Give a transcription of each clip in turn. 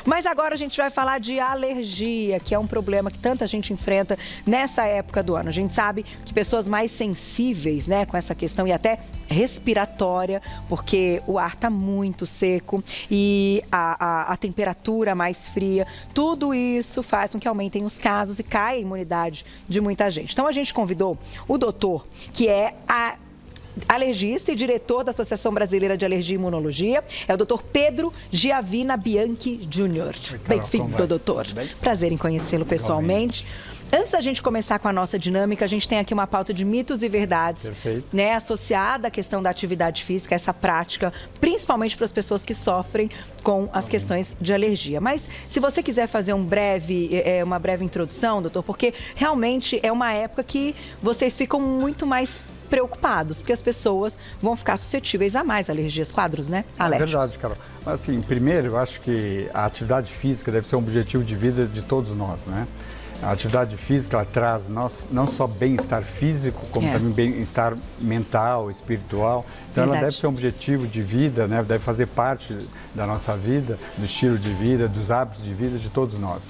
Mas agora a gente vai falar de alergia, que é um problema que tanta gente enfrenta nessa época do ano. A gente sabe que pessoas mais sensíveis, né, com essa questão e até respiratória, porque o ar está muito seco e a temperatura mais fria, tudo isso faz com que aumentem os casos e caia a imunidade de muita gente. Então a gente convidou o doutor, que é alergista e diretor da Associação Brasileira de Alergia e Imunologia, é o doutor Pedro Giavina Bianchi Júnior. Bem-vindo, doutor. Prazer em conhecê-lo pessoalmente. Antes da gente começar com a nossa dinâmica, a gente tem aqui uma pauta de mitos e verdades, né, associada à questão da atividade física, essa prática, principalmente para as pessoas que sofrem com as questões de alergia. Mas se você quiser fazer uma breve introdução, doutor, porque realmente é uma época que vocês ficam muito mais preocupados, porque as pessoas vão ficar suscetíveis a mais alergias, quadros, né, alérgicos. É verdade, Carol. Assim, primeiro, eu acho que a atividade física deve ser um objetivo de vida de todos nós, né? A atividade física, ela traz não só bem-estar físico, como também bem-estar mental, espiritual. Então, ela deve ser um objetivo de vida, né? Deve fazer parte da nossa vida, do estilo de vida, dos hábitos de vida de todos nós.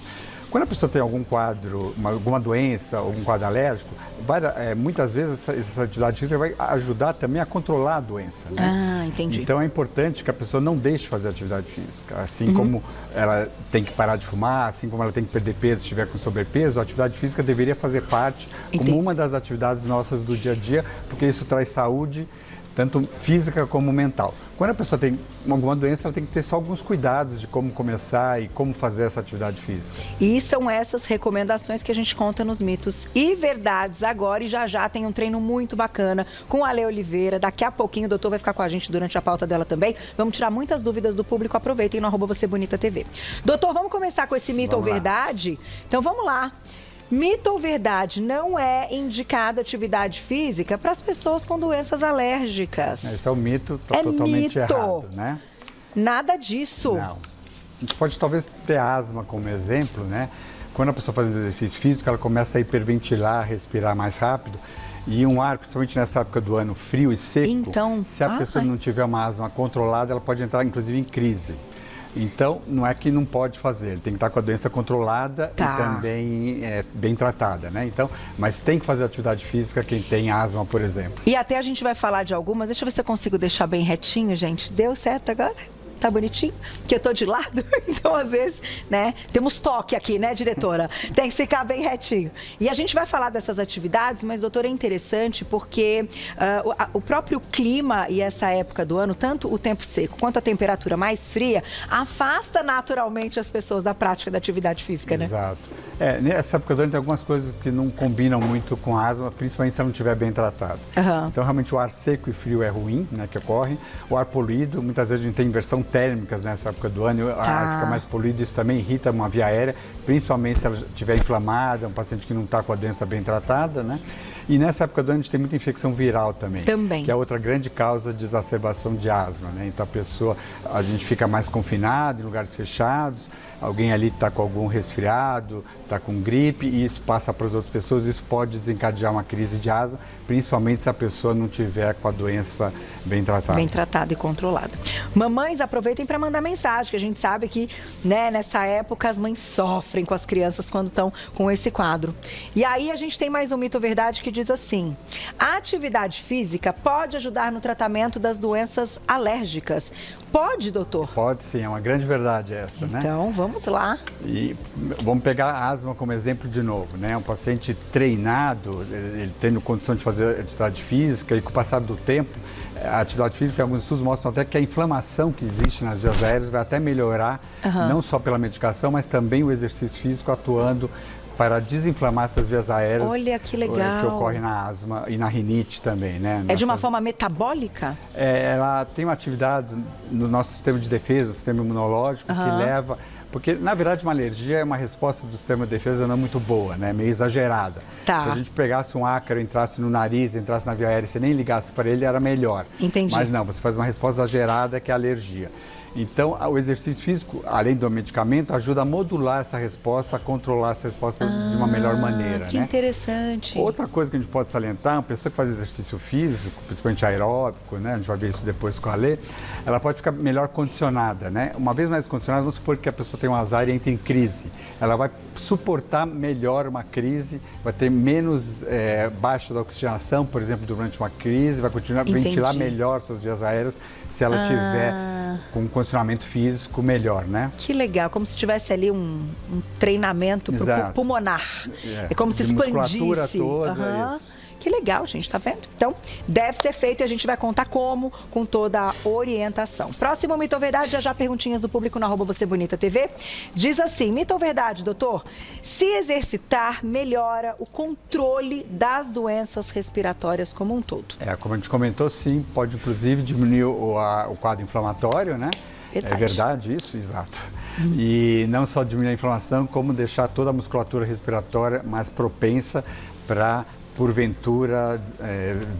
Quando a pessoa tem algum quadro, alguma doença, algum quadro alérgico, muitas vezes essa atividade física vai ajudar também a controlar a doença, né? Ah, entendi. Então é importante que a pessoa não deixe de fazer atividade física. Assim como ela tem que parar de fumar, assim como ela tem que perder peso se estiver com sobrepeso, a atividade física deveria fazer parte como uma das atividades nossas do dia a dia, porque isso traz saúde, tanto física como mental. Quando a pessoa tem alguma doença, ela tem que ter só alguns cuidados de como começar e como fazer essa atividade física. E são essas recomendações que a gente conta nos mitos e verdades agora, e já tem um treino muito bacana com a Ale Oliveira. Daqui a pouquinho o doutor vai ficar com a gente durante a pauta dela também. Vamos tirar muitas dúvidas do público. Aproveitem no @VocêBonitaTV. Doutor, vamos começar com esse mito ou verdade? Então vamos lá. Mito ou verdade, não é indicada atividade física para as pessoas com doenças alérgicas? Esse é um mito totalmente errado, né? Nada disso. Não. A gente pode talvez ter asma como exemplo, né? Quando a pessoa faz exercício físico, ela começa a hiperventilar, respirar mais rápido. E um ar, principalmente nessa época do ano frio e seco, então, se a pessoa não tiver uma asma controlada, ela pode entrar inclusive em crise. Então, não é que não pode fazer, ele tem que estar com a doença controlada e também bem tratada, né? Então, mas tem que fazer atividade física quem tem asma, por exemplo. E até a gente vai falar de algumas, deixa eu ver se eu consigo deixar bem retinho, gente. Deu certo agora? Tá bonitinho? Que eu tô de lado, então às vezes, né, temos toque aqui, né, diretora? Tem que ficar bem retinho. E a gente vai falar dessas atividades, mas, doutor, é interessante porque o próprio clima e essa época do ano, tanto o tempo seco quanto a temperatura mais fria, afasta naturalmente as pessoas da prática da atividade física, né? Exato. Nessa época do ano tem algumas coisas que não combinam muito com a asma, principalmente se ela não estiver bem tratada. Então, realmente, o ar seco e frio é ruim, né, que ocorre. O ar poluído, muitas vezes a gente tem inversão térmicas nessa época do ano, o ar fica mais poluído, isso também irrita uma via aérea, principalmente se ela estiver inflamada, um paciente que não está com a doença bem tratada, né? E nessa época do ano a gente tem muita infecção viral também. Que é outra grande causa de exacerbação de asma, né? Então a gente fica mais confinado em lugares fechados, alguém ali está com algum resfriado, está com gripe e isso passa para as outras pessoas, isso pode desencadear uma crise de asma, principalmente se a pessoa não tiver com a doença bem tratada. Bem tratada e controlada. Mamães, aproveitem para mandar mensagem, que a gente sabe que, né, nessa época as mães sofrem com as crianças quando estão com esse quadro. E aí a gente tem mais um mito ou verdade que diz assim: a atividade física pode ajudar no tratamento das doenças alérgicas. Pode, doutor? Pode sim, é uma grande verdade essa, né? Então, vamos lá. E vamos pegar a asma como exemplo de novo, né? Um paciente treinado, ele tendo condição de fazer atividade física e com o passar do tempo, a atividade física, alguns estudos mostram até que a inflamação que existe nas vias aéreas vai até melhorar, não só pela medicação, mas também o exercício físico atuando para desinflamar essas vias aéreas. Olha que legal. Que ocorre na asma e na rinite também, né? É de uma forma metabólica? Ela tem uma atividade no nosso sistema de defesa, o sistema imunológico, que leva... Porque, na verdade, uma alergia é uma resposta do sistema de defesa não muito boa, né? Meio exagerada. Se a gente pegasse um ácaro, entrasse no nariz, entrasse na via aérea e você nem ligasse para ele, era melhor. Entendi. Mas não, você faz uma resposta exagerada, que é a alergia. Então, o exercício físico, além do medicamento, ajuda a modular essa resposta, a controlar essa resposta de uma melhor maneira, que interessante. Outra coisa que a gente pode salientar, uma pessoa que faz exercício físico, principalmente aeróbico, né? A gente vai ver isso depois com a Lê, ela pode ficar melhor condicionada, né? Uma vez mais condicionada, vamos supor que a pessoa tem um azar e entra em crise. Ela vai suportar melhor uma crise, vai ter menos baixa da oxigenação, por exemplo, durante uma crise, vai continuar a ventilar melhor suas vias aéreas se ela tiver com um condicionamento físico melhor, né? Que legal, como se tivesse ali um treinamento pulmonar. É como se expandisse. Musculatura toda, isso. Que legal, gente, tá vendo? Então, deve ser feito e a gente vai contar como, com toda a orientação. Próximo Mito ou Verdade, já perguntinhas do público no @VocêBonitaTV. Diz assim, mito ou verdade, doutor? Se exercitar, melhora o controle das doenças respiratórias como um todo. Como a gente comentou, sim, pode inclusive diminuir o quadro inflamatório, né? Verdade. É verdade isso? Exato. E não só diminuir a inflamação, como deixar toda a musculatura respiratória mais propensa para, porventura,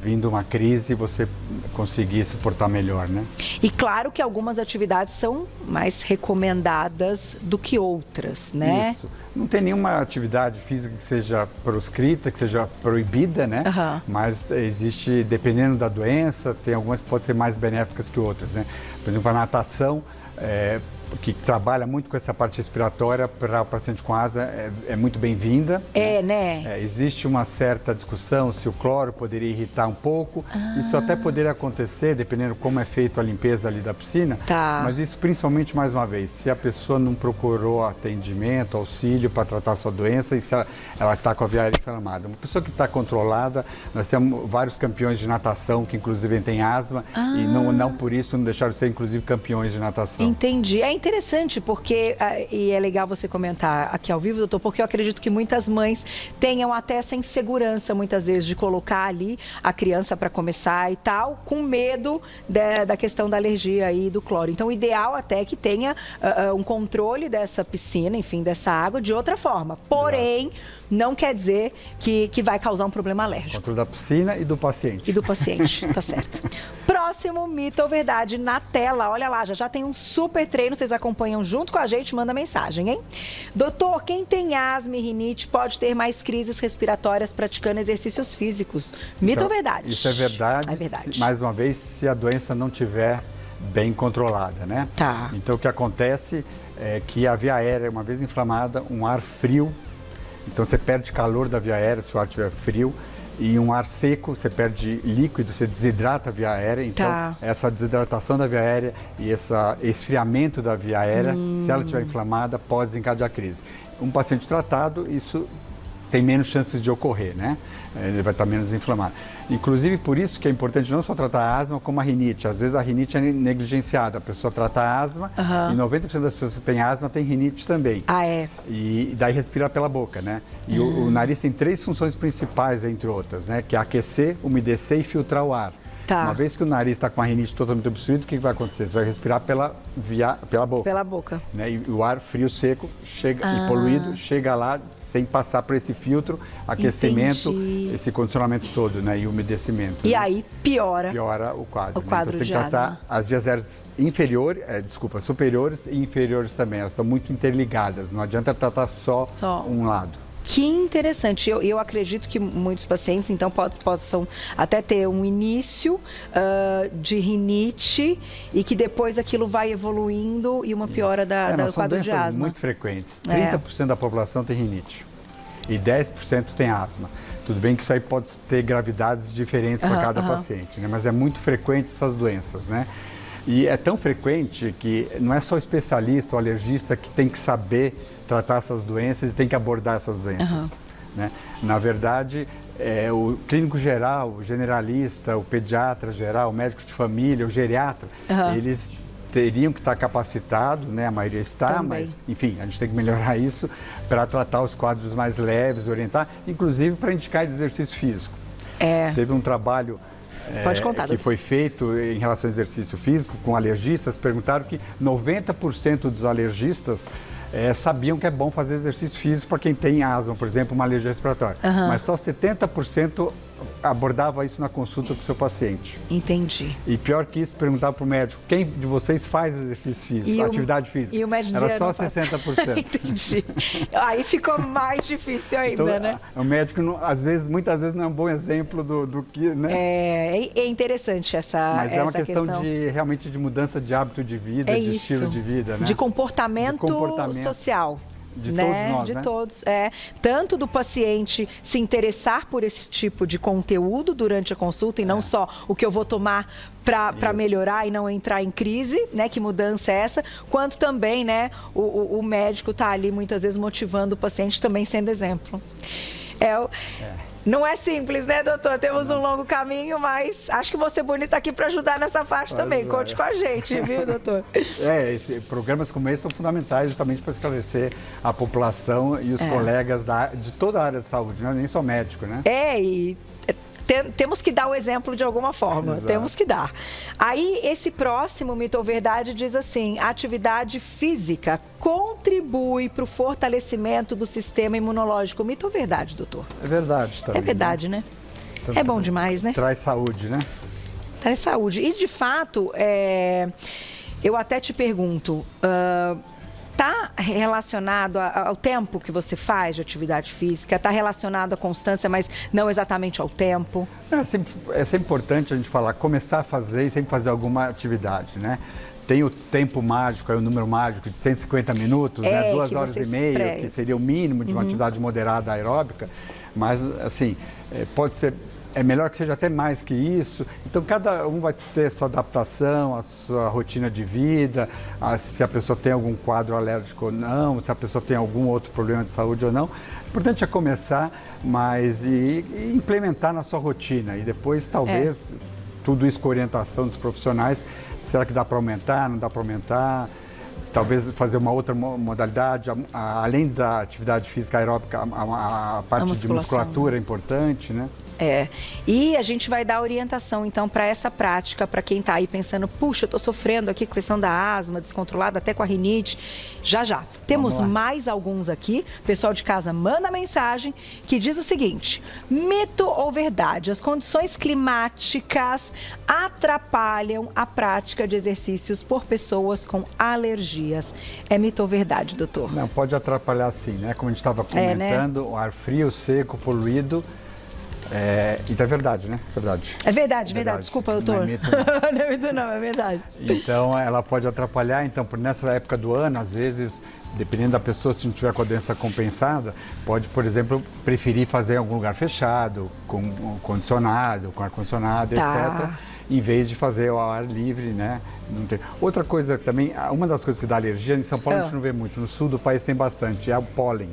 vindo uma crise, você conseguir suportar melhor, né? E claro que algumas atividades são mais recomendadas do que outras, né? Isso. Não tem nenhuma atividade física que seja proscrita, que seja proibida, né? Mas existe, dependendo da doença, tem algumas que podem ser mais benéficas que outras, né? Por exemplo, a natação, que trabalha muito com essa parte respiratória, para o paciente com asma é muito bem-vinda. Né? Existe uma certa discussão se o cloro poderia irritar um pouco. Isso até poderia acontecer, dependendo como é feita a limpeza ali da piscina. Mas isso principalmente, mais uma vez, se a pessoa não procurou atendimento, auxílio para tratar a sua doença e se ela está com a via aérea inflamada. Uma pessoa que está controlada, nós temos vários campeões de natação que inclusive têm asma e não por isso não deixaram de ser inclusive campeões de natação. Entendi. É interessante porque, e é legal você comentar aqui ao vivo, doutor, porque eu acredito que muitas mães tenham até essa insegurança, muitas vezes, de colocar ali a criança para começar e tal, com medo da questão da alergia aí do cloro. Então, o ideal até é que tenha um controle dessa piscina, enfim, dessa água, de outra forma. Porém, não quer dizer que vai causar um problema alérgico. Controle da piscina e do paciente. E do paciente, tá certo. Próximo mito ou verdade na tela. Olha lá, já tem um super treino, vocês acompanham junto com a gente, manda mensagem, hein? Doutor, quem tem asma e rinite pode ter mais crises respiratórias praticando exercícios físicos. Mito ou verdade? Isso é verdade. É verdade. Mais uma vez, se a doença não tiver bem controlada, né? Então, o que acontece é que a via aérea, uma vez inflamada, um ar frio, então você perde calor da via aérea se o ar estiver frio, e um ar seco, você perde líquido, você desidrata a via aérea. Então, essa desidratação da via aérea e esse esfriamento da via aérea, se ela estiver inflamada, pode desencadear crise. Um paciente tratado, isso tem menos chances de ocorrer, né? Ele vai estar menos inflamado. Inclusive, por isso que é importante não só tratar a asma, como a rinite. Às vezes a rinite é negligenciada. A pessoa trata a asma e 90% das pessoas que têm asma têm rinite também. E daí respira pela boca, né? E o nariz tem 3 funções principais, entre outras, né? Que é aquecer, umedecer e filtrar o ar. Uma vez que o nariz está com a rinite totalmente obstruído, o que vai acontecer? Você vai respirar pela boca. Pela boca. Né? E o ar frio, seco e poluído chega lá sem passar por esse filtro, aquecimento, esse condicionamento todo, né? E umedecimento. E aí piora o quadro. O quadro então, você tem que tratar as vias aéreas superiores e inferiores também. Elas estão muito interligadas. Não adianta tratar só um lado. Que interessante. Eu acredito que muitos pacientes, então, possam até ter um início de rinite e que depois aquilo vai evoluindo e uma piora do quadro de asma. São muito frequentes. 30% da população tem rinite e 10% tem asma. Tudo bem que isso aí pode ter gravidades diferentes para cada paciente, né? Mas é muito frequente essas doenças, né? E é tão frequente que não é só o especialista ou alergista que tem que saber tratar essas doenças e tem que abordar essas doenças. Né? Na verdade, o clínico geral, o generalista, o pediatra geral, o médico de família, o geriatra, eles teriam que estar capacitados, né? A maioria está, mas, enfim, a gente tem que melhorar isso para tratar os quadros mais leves, orientar, inclusive para indicar exercício físico. Teve um trabalho que foi feito em relação ao exercício físico com alergistas, perguntaram que 90% dos alergistas sabiam que é bom fazer exercício físico para quem tem asma, por exemplo, uma alergia respiratória. Mas só 70% abordava isso na consulta com o seu paciente. Entendi. E pior que isso, perguntava para o médico, quem de vocês faz exercício físico, atividade física? E o médico era só 60%. Entendi. Aí ficou mais difícil ainda, então, né? O médico, muitas vezes, não é um bom exemplo do que, né? É interessante Mas é uma questão realmente de mudança de hábito de vida, de estilo de vida, né? De comportamento social. De todos nós, de né? todos, tanto do paciente se interessar por esse tipo de conteúdo durante a consulta e não só o que eu vou tomar para melhorar e não entrar em crise, né? Que mudança é essa? Quanto também, né? O médico está ali muitas vezes motivando o paciente também sendo exemplo. Não é simples, né, doutor? Temos um longo caminho, mas acho que você bonito aqui para ajudar nessa parte também. Conte com a gente, viu, doutor? Programas como esse são fundamentais justamente para esclarecer a população e os colegas de toda a área de saúde, não é nem só médico, né? Temos que dar o exemplo de alguma forma, temos que dar. Aí, esse próximo mito ou verdade diz assim, a atividade física contribui para o fortalecimento do sistema imunológico. Mito ou verdade, doutor? É verdade também. É verdade, né? É bom demais, né? Traz saúde, né? Traz saúde. E, de fato, eu até te pergunto... Está relacionado ao tempo que você faz de atividade física? Está relacionado à constância, mas não exatamente ao tempo? É sempre importante a gente falar, começar a fazer e sempre fazer alguma atividade, né? Tem o tempo mágico, o número mágico de 150 minutos, né? 2 horas e meia, que seria o mínimo de uma atividade moderada aeróbica. Mas, assim, pode ser... É melhor que seja até mais que isso. Então, cada um vai ter a sua adaptação, a sua rotina de vida, se a pessoa tem algum quadro alérgico ou não, se a pessoa tem algum outro problema de saúde ou não. O importante é começar, mas e implementar na sua rotina. E depois, talvez, tudo isso com orientação dos profissionais. Será que dá para aumentar? Não dá para aumentar? Talvez fazer uma outra modalidade, além da atividade física aeróbica, a parte de musculatura é importante, né? E a gente vai dar orientação, então, para essa prática, para quem está aí pensando, puxa, eu estou sofrendo aqui com a questão da asma descontrolada, até com a rinite. Já. Temos mais alguns aqui. O pessoal de casa manda mensagem que diz o seguinte, mito ou verdade, as condições climáticas atrapalham a prática de exercícios por pessoas com alergias. É mito ou verdade, doutor? Não, pode atrapalhar sim, né? Como a gente estava comentando, o ar frio, seco, poluído. Então é verdade, né? É verdade. Desculpa, doutor. Não é mito, não. Não é mito, não, é verdade. Então, ela pode atrapalhar. Então, nessa época do ano, às vezes, dependendo da pessoa, se não tiver com a doença compensada, pode, por exemplo, preferir fazer em algum lugar fechado, com condicionado, com ar-condicionado, etc., em vez de fazer ao ar livre, né? Outra coisa também, uma das coisas que dá alergia, em São Paulo a gente não vê muito, no sul do país tem bastante, é o pólen.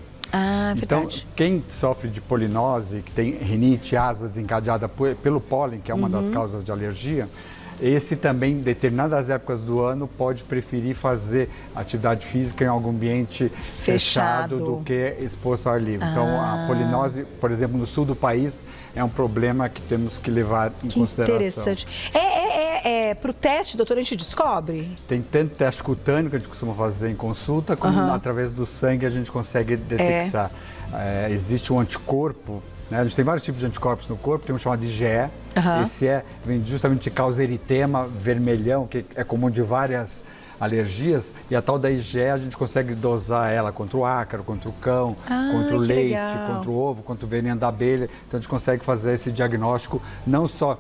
Então, quem sofre de polinose, que tem rinite, asma desencadeada pelo pólen, que é uma das causas de alergia, esse também, em determinadas épocas do ano, pode preferir fazer atividade física em algum ambiente fechado do que exposto ao ar livre. Então, a polinose, por exemplo, no sul do país, é um problema que temos que levar em consideração. Interessante. Para o teste, doutor, a gente descobre? Tem tanto teste cutâneo que a gente costuma fazer em consulta, como através do sangue a gente consegue detectar. Existe um anticorpo, né? A gente tem vários tipos de anticorpos no corpo, tem um chamado IgE. Esse vem justamente de causa eritema vermelhão, que é comum de várias alergias, e a tal da IgE a gente consegue dosar ela contra o ácaro, contra o cão, contra o leite, contra o ovo, contra o veneno da abelha. Então a gente consegue fazer esse diagnóstico não só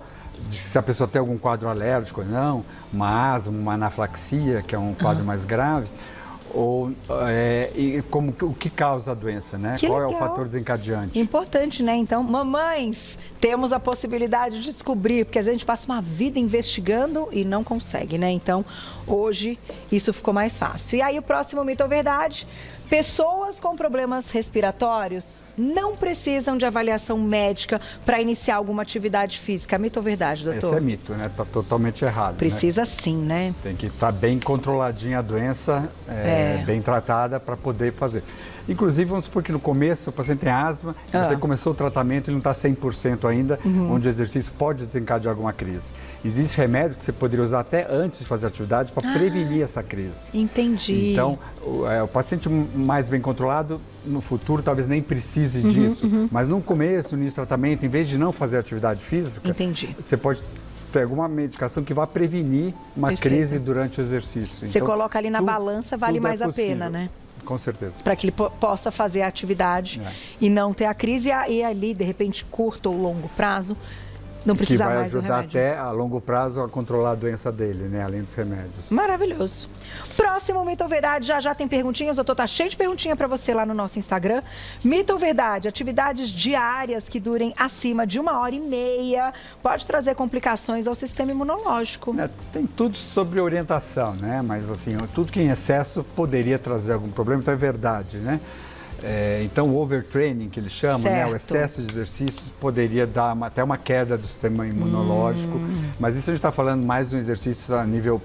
de se a pessoa tem algum quadro alérgico ou não, uma asma, uma anafilaxia, que é um quadro mais grave, ou o que causa a doença, né? Qual é o fator desencadeante? Importante, né? Então, mamães, temos a possibilidade de descobrir, porque às vezes a gente passa uma vida investigando e não consegue, né? Então, hoje, isso ficou mais fácil. E aí, o próximo mito ou verdade... Pessoas com problemas respiratórios não precisam de avaliação médica para iniciar alguma atividade física. Mito ou verdade, doutor? Esse é mito, né? Está totalmente errado. Precisa sim, né? Tem que estar bem controladinha a doença, bem tratada para poder fazer. Inclusive, vamos supor que no começo o paciente tem asma, você começou o tratamento e não está 100% ainda, onde o exercício pode desencadear alguma crise. Existem remédios que você poderia usar até antes de fazer a atividade para prevenir essa crise. Entendi. Então, o paciente mais bem controlado, no futuro talvez nem precise disso. Mas no começo, no início do tratamento, em vez de não fazer atividade física, você pode ter alguma medicação que vá prevenir uma crise durante o exercício. Você coloca ali na balança, vale mais a pena, né? Com certeza. Para que ele possa fazer a atividade e não ter a crise e ali, de repente, curto ou longo prazo, não precisa mais do remédio. Que vai ajudar até a longo prazo a controlar a doença dele, né? Além dos remédios. Maravilhoso. Próximo Mito ou Verdade, já tem perguntinhas. Doutor, tá cheio de perguntinha para você lá no nosso Instagram. Mito ou Verdade, atividades diárias que durem acima de 1h30 pode trazer complicações ao sistema imunológico. Tem tudo sobre orientação, né? Mas assim, tudo que em excesso poderia trazer algum problema, então é verdade, né? Então, o overtraining, que eles chamam, né, o excesso de exercícios, poderia dar até uma queda do sistema imunológico. Mas isso a gente está falando mais de um exercício a nível,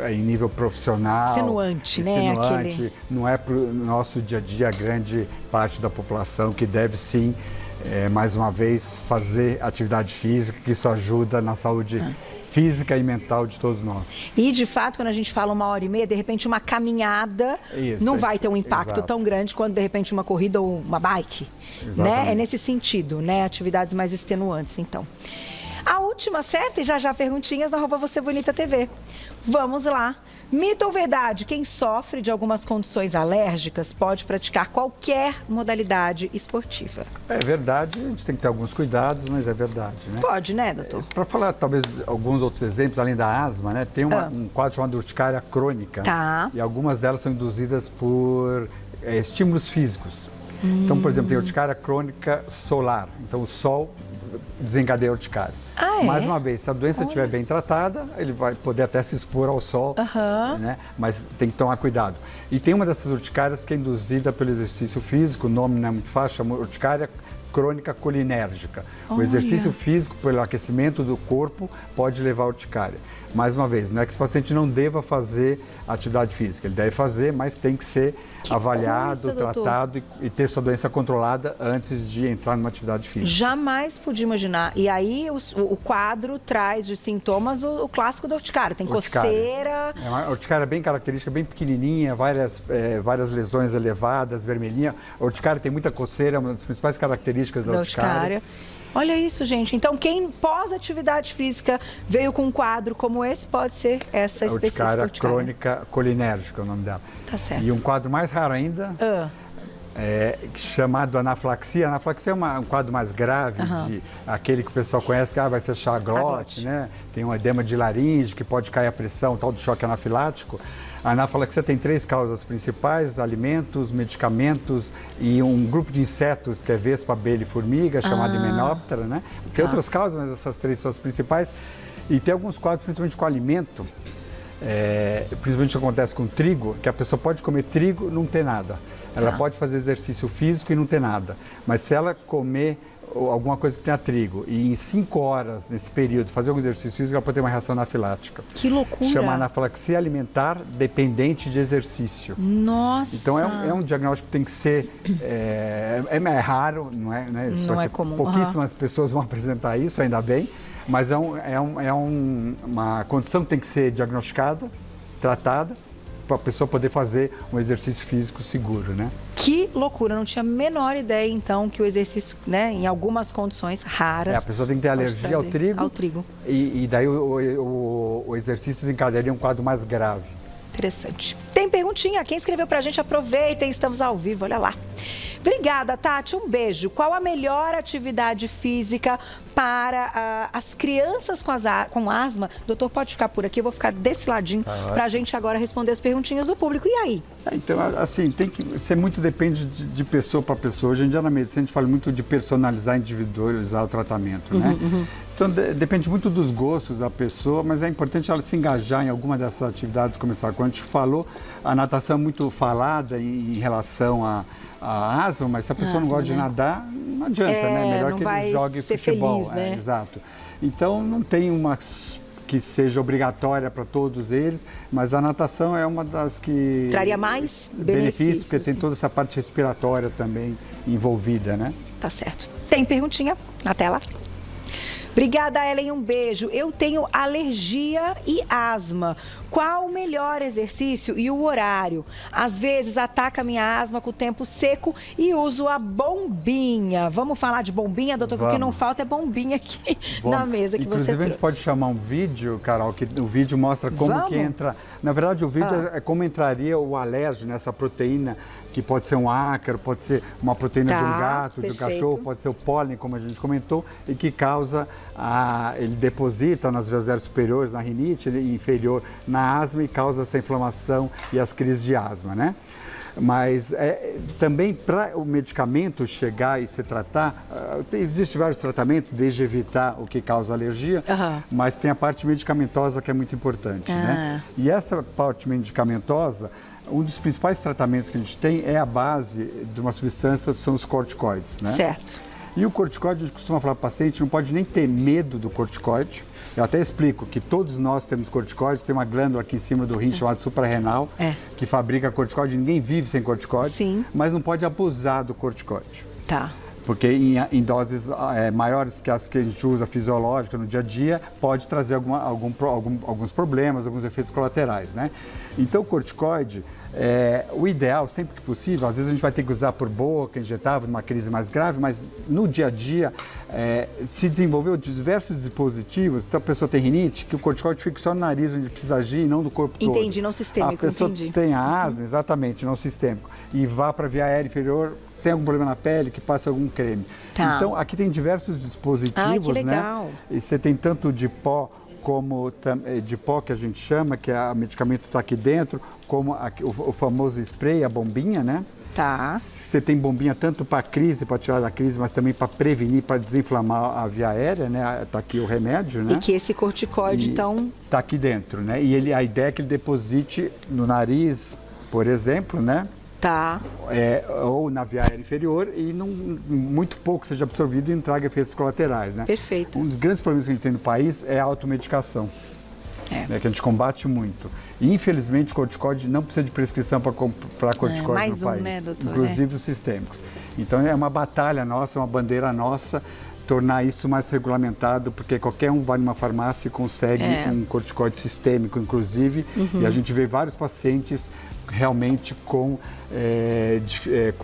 em nível profissional. Extenuante, né? Extenuante, não é para o nosso dia a dia a grande parte da população que deve sim, mais uma vez, fazer atividade física, que isso ajuda na saúde física e mental de todos nós. E, de fato, quando a gente fala 1h30, de repente uma caminhada não vai ter um impacto tão grande quanto, de repente, uma corrida ou uma bike. Né? É nesse sentido, né? Atividades mais extenuantes, então. A última, certa, e já perguntinhas na @VocêBonitaTV. Vamos lá. Mito ou verdade? Quem sofre de algumas condições alérgicas pode praticar qualquer modalidade esportiva. É verdade, a gente tem que ter alguns cuidados, mas é verdade, né? Pode, né, doutor? Para falar, talvez, alguns outros exemplos, além da asma, né? Tem um quadro chamado urticária crônica. Tá. E algumas delas são induzidas por estímulos físicos. Então, por exemplo, tem urticária crônica solar. Então, o sol desencadeia a urticária. Mais uma vez, se a doença estiver bem tratada, ele vai poder até se expor ao sol, né? Mas tem que tomar cuidado. E tem uma dessas urticárias que é induzida pelo exercício físico, o nome não é muito fácil, chama urticária crônica colinérgica. O exercício físico, pelo aquecimento do corpo, pode levar a urticária. Mais uma vez, não é que esse paciente não deva fazer atividade física, ele deve fazer, mas tem que ser avaliado, tratado e ter sua doença controlada antes de entrar numa atividade física. Jamais podia imaginar. E aí o quadro traz de sintomas o clássico da urticária. Tem coceira. É uma urticária bem característica, bem pequenininha, várias lesões elevadas, vermelhinha. A urticária tem muita coceira, uma das principais características da urticária. Olha isso, gente. Então, quem pós-atividade física veio com um quadro como esse, pode ser essa específica urticária. Crônica colinérgica é o nome dela. Tá certo. E um quadro mais raro ainda, chamado anafilaxia. A anafilaxia é um quadro mais grave, aquele que o pessoal conhece, que vai fechar a glote, né? Tem um edema de laringe, que pode cair a pressão, tal do choque anafilático. A anafilaxia tem 3 causas principais: alimentos, medicamentos e um grupo de insetos, que é vespa, abelha e formiga, chamado Hymenoptera, né? Tem outras causas, mas essas 3 são as principais. E tem alguns quadros, principalmente com alimento, principalmente acontece com trigo, que a pessoa pode comer trigo e não ter nada. Ela pode fazer exercício físico e não ter nada. Mas se ela comer alguma coisa que tenha trigo e em 5 horas, nesse período, fazer algum exercício físico, ela pode ter uma reação anafilática. Que loucura! Chama anafilaxia alimentar dependente de exercício. Nossa! Então é um diagnóstico que tem que ser... É raro, não é? Né? Não é comum. Pouquíssimas pessoas vão apresentar isso, ainda bem. Mas uma condição que tem que ser diagnosticada, tratada, para a pessoa poder fazer um exercício físico seguro, né? Que loucura, não tinha a menor ideia, então, que o exercício, né, em algumas condições raras... a pessoa tem que ter alergia ao trigo. E daí o exercício desencadearia um quadro mais grave. Interessante. Tem perguntinha, quem escreveu pra gente, aproveitem, estamos ao vivo, olha lá. Obrigada, Tati, um beijo. Qual a melhor atividade física para as crianças com asma? Doutor, pode ficar por aqui, eu vou ficar desse ladinho para a gente agora responder as perguntinhas do público. E aí? Então, assim, tem que ser muito, depende de pessoa para pessoa. Hoje em dia na medicina a gente fala muito de personalizar, individualizar o tratamento, né? Então, depende muito dos gostos da pessoa, mas é importante ela se engajar em alguma dessas atividades, começar. Quando a gente falou, a natação é muito falada em relação a asma, mas se a pessoa não gosta de nadar, não adianta, né? Melhor que ele jogue futebol. Feliz, né? Exato. Então, não tem uma que seja obrigatória para todos eles, mas a natação é uma das que... Traria mais benefícios, porque tem toda essa parte respiratória também envolvida, né? Tá certo. Tem perguntinha na tela. Obrigada, Ellen, um beijo. Eu tenho alergia e asma. Qual o melhor exercício e o horário? Às vezes ataca a minha asma com o tempo seco e uso a bombinha. Vamos falar de bombinha, doutor? Porque o que não falta é bombinha aqui na mesa que você trouxe. Inclusive, a gente pode chamar um vídeo, Carol, que o vídeo mostra como que entra... Na verdade, o vídeo é como entraria o alérgeno nessa proteína, que pode ser um ácaro, pode ser uma proteína de um gato, de um cachorro, pode ser o pólen, como a gente comentou, e que causa, ele deposita nas vias aéreas superiores, na rinite, inferior na asma e causa essa inflamação e as crises de asma, né? Mas também para o medicamento chegar e se tratar, existem vários tratamentos, desde evitar o que causa alergia, mas tem a parte medicamentosa que é muito importante, né? E essa parte medicamentosa, um dos principais tratamentos que a gente tem é a base de uma substância, são os corticoides, né? Certo. E o corticoide, a gente costuma falar para o paciente, não pode nem ter medo do corticoide. Eu até explico que todos nós temos corticoides, tem uma glândula aqui em cima do rim chamada suprarrenal, que fabrica corticoide, ninguém vive sem corticoide, mas não pode abusar do corticoide. Tá. Porque em doses maiores que as que a gente usa fisiológica no dia a dia, pode trazer alguns problemas, alguns efeitos colaterais, né? Então, o corticoide, o ideal, sempre que possível, às vezes a gente vai ter que usar por boca, injetável, numa crise mais grave, mas no dia a dia se desenvolveu diversos dispositivos. Então, a pessoa tem rinite, que o corticoide fica só no nariz, onde precisa agir, e não do corpo todo. Entendi, não sistêmico, a pessoa tem a asma, exatamente, não sistêmico, e vá para a via aérea inferior, tem algum problema na pele, que passa algum creme. Tá. Então, aqui tem diversos dispositivos, que legal. né? E você tem tanto de pó, como de pó que a gente chama, que o medicamento está aqui dentro, como o famoso spray, a bombinha, né? Tá. Você tem bombinha tanto para crise, para tirar da crise, mas também para prevenir, para desinflamar a via aérea, né? Está aqui o remédio, né? E que esse corticoide, então... Está aqui dentro, né? E a ideia é que ele deposite no nariz, por exemplo, né? Tá. Ou na via aérea inferior e muito pouco seja absorvido e não traga efeitos colaterais, né? Perfeito. Um dos grandes problemas que a gente tem no país é a automedicação, né, que a gente combate muito. E, infelizmente, o corticoide não precisa de prescrição para corticoide mais no país, né, doutor? inclusive os sistêmicos. Então, é uma batalha nossa, uma bandeira nossa, tornar isso mais regulamentado, porque qualquer um vai numa farmácia e consegue um corticoide sistêmico, inclusive, e a gente vê vários pacientes realmente com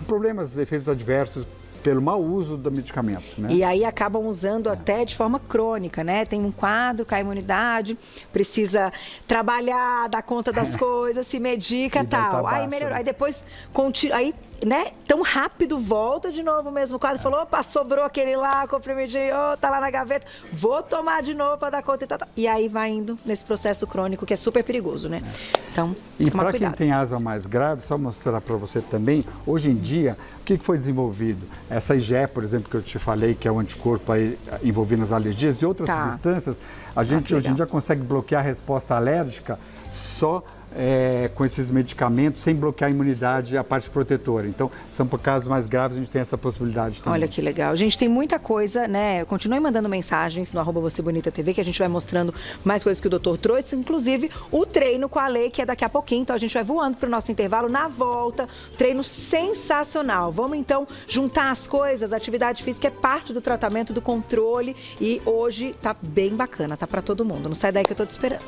problemas, efeitos adversos pelo mau uso do medicamento, né? E aí acabam usando até de forma crônica, né? Tem um quadro, cai a imunidade, precisa trabalhar, dar conta das coisas, se medica e tal. Aí melhorou, aí depois aí, né, tão rápido volta de novo o mesmo quadro, falou, opa, sobrou aquele lá, comprimidinho, tá lá na gaveta, vou tomar de novo para dar conta e tal. E aí vai indo nesse processo crônico que é super perigoso, né? Então, e para quem tem asma mais grave, só mostrar para você também, hoje em dia, o que foi desenvolvido? Essa IgE, por exemplo, que eu te falei, que é o anticorpo aí envolvido nas alergias e outras substâncias, a gente hoje em dia consegue bloquear a resposta alérgica só com esses medicamentos, sem bloquear a imunidade, a parte protetora. Então, são por casos mais graves, a gente tem essa possibilidade também. Olha que legal. Gente, tem muita coisa, né? Continue mandando mensagens no @VocêBonitaTV, que a gente vai mostrando mais coisas que o doutor trouxe, inclusive o treino com a Lei, que é daqui a pouquinho. Então, a gente vai voando para o nosso intervalo. Na volta, treino sensacional. Vamos, então, juntar as coisas. A atividade física é parte do tratamento, do controle. E hoje tá bem bacana, tá para todo mundo. Não sai daí que eu tô te esperando.